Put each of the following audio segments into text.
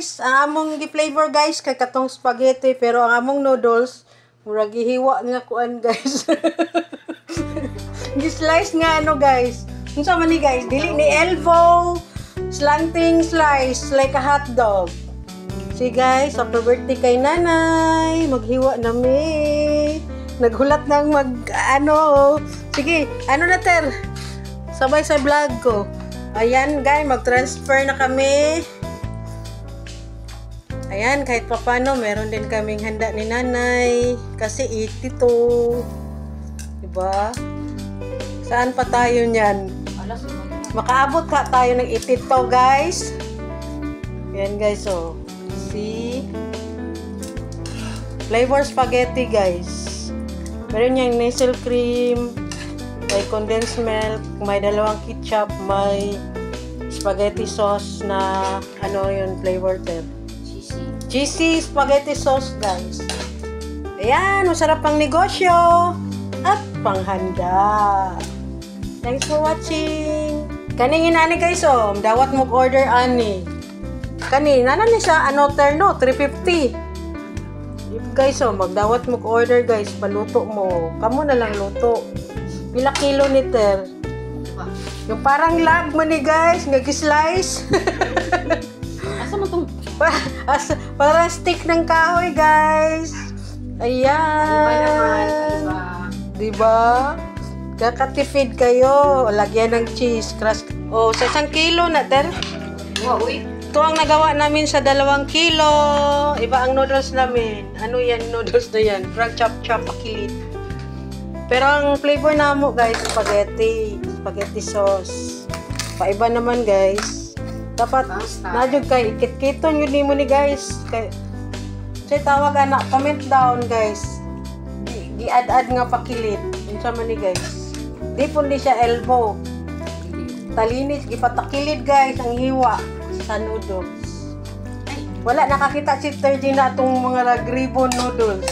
guys, ang among gi-flavor guys kay katong spaghetti pero ang among noodles murag gihiwa nga kuan guys. Gi-slice nga ano guys. Unsa man ni guys? Dili ni elbow, slanting slice like a hot dog. See guys, happy birthday kay nanay. Maghiwa na mi. Naghulat nang ano. Sige, ano na ter? Sabay sa vlog ko. Ayan guys, mag-transfer na kami. Ayan, kahit papano, meron din kaming handa ni nanay. Kasi 82. Diba? Saan pa tayo niyan? Makaabot ka tayo ng 82 guys. Ayan guys, oh. See? Flavor spaghetti guys. Meron niyang nasal cream. May condensed milk, may dalawang ketchup, may spaghetti sauce na ano yun, flavor ter. Cheesy spaghetti sauce, guys. Ayan, masarap pang negosyo at panghanda. Thanks for watching. Kaning inani guys, oh, dawat mo order ani. Kani, nanan ni siya, ano ter no, 350. Guys, oh, magdawat mo order guys, paluto mo. Kamu na lang luto. Pila kilo ni ter? Yung parang lag man ni guys, nag-slice. Asa mo tong? Parang stick ng kahoy guys. Ayan. Diba? Kakatipid kayo. Lagyan ng cheese. Crush. Oh, sa 1 kilo na ter? Uy. Ito ang nagawa namin sa 2 kilo. Iba ang noodles namin. Ano yan noodles na yan? Frag chop-chop pakilit. Pero ang flavor na mo guys, spaghetti sauce. Paiba naman guys. Dapat najud kay ikit-kiton yun mo ni guys. Kay tawag ana, comment down guys. Gi-add nga pakilit. Unsa man ni guys. Di pun di siya elbow. Talinis gipatakilid guys ang hiwa sa noodles. Wala nakakita si Terdy na atong mga ribbon noodles.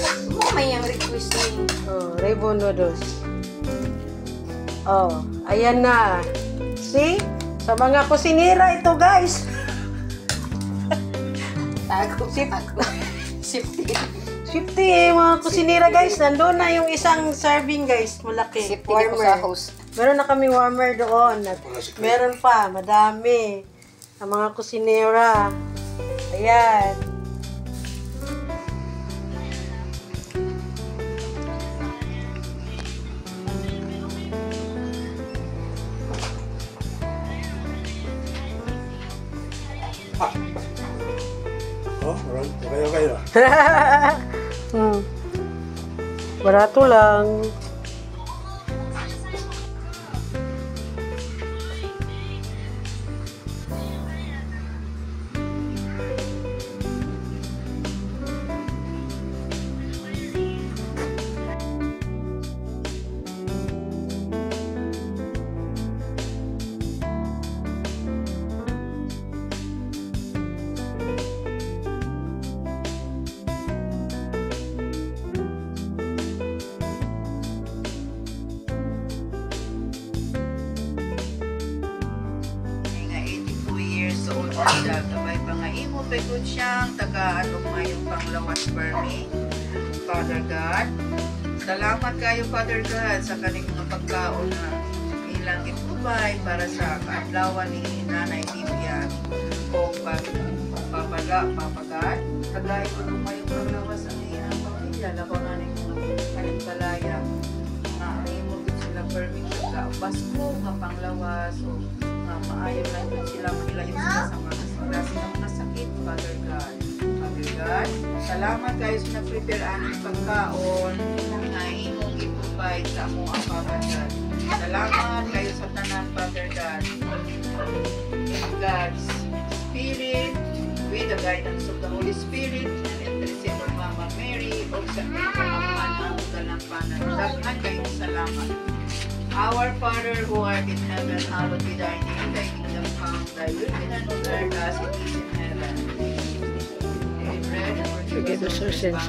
May yung request ni. Oh, ribbon noodles. Oh, ayan na. See? Sa mga kusinira ito, guys. Tago. 50 mga kusinira, guys. Nandun na yung isang serving, guys. Malaki. Warmer. Meron na kami warmer doon. At meron pa. Madami. Ang mga kusinira. Ayan. Oh, okay na. Barato lang. Siya, kabay pa nga imo pagod siyang taga anong mayong panglawas permi, Father God. Salamat kayo Father God sa kaning mga pagkaon na ilang itubay para sa kaadlawan ni Nanay Vivian o papagat. Tagay ko nung mayong panglawas ang iyang pamilya, labaw na ning kalimbalaya na imo sila permi ka Pasko nga panglawas o maayo lang yun sila manilayo sila sa mga klase ng mga sakit, Father God. Father God, salamat kayo sa nag-prepare aning pagkaon na imong itubay sa among apabagan. Salamat kayo sa tanan, Father God. In God's Spirit, with the guidance of the Holy Spirit, and intercession of Mama Mary, o sa pagkakapanan o galampanan. Daghan kayong salamat. Our Father who art in heaven, hallowed be thy name. Thy kingdom come, thy will be done on earth as it is in heaven. Forgive us our sins,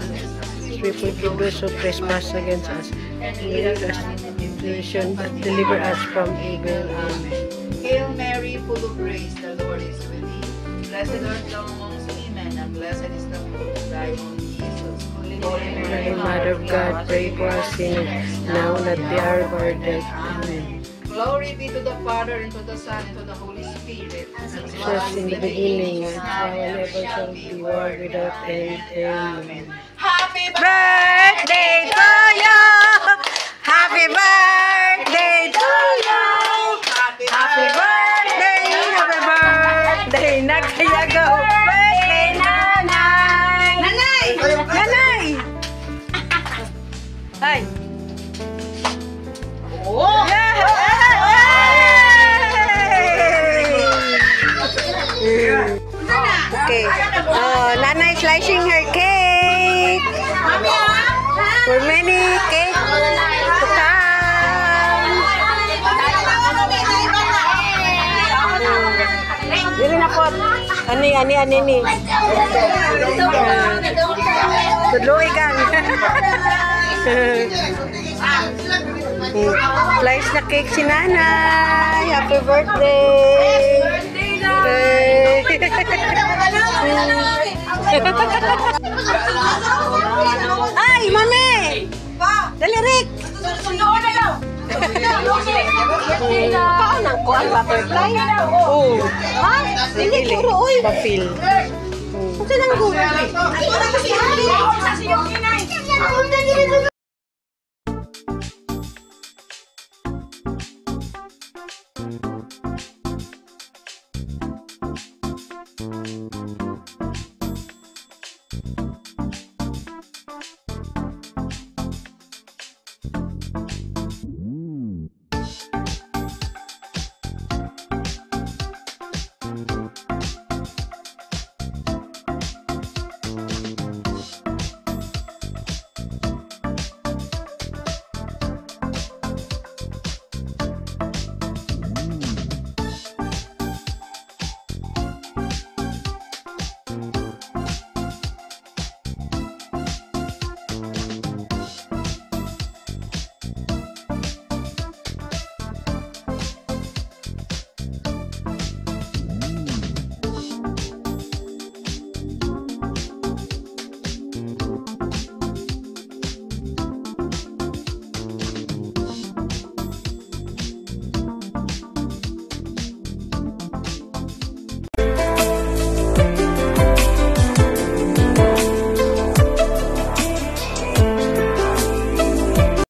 we forgive those who trespass against us. And lead us into temptation, but deliver us from evil. Amen. Hail Mary, full of grace, the Lord is with thee. Blessed art thou amongst women, and blessed is the fruit of thy womb, Jesus. Holy Mary, Mother of God, pray for us sinners, now and at the hour of our death. Amen. Glory be to the Father, and to the Son, and to the Holy Spirit. As it Just in the beginning, and now and ever shall be, world without end. Amen. Happy Birthday to you! Happy birthday to you! Happy birthday! Happy birthday! Nagkayago! Birthday, nanay! Nanay! Nanay! Ay! Oh! Okay. Oh, nanay slicing her cake. For many cake to come. Dili na po. Ani ni. Tudloy gang. Slice na cake si nanay. Happy birthday. Ay, mami! Dali, Rick! Kaon ang kuan butterfly? Oo. Ha? Hindi puro oy. Papil. Ito nang gulay.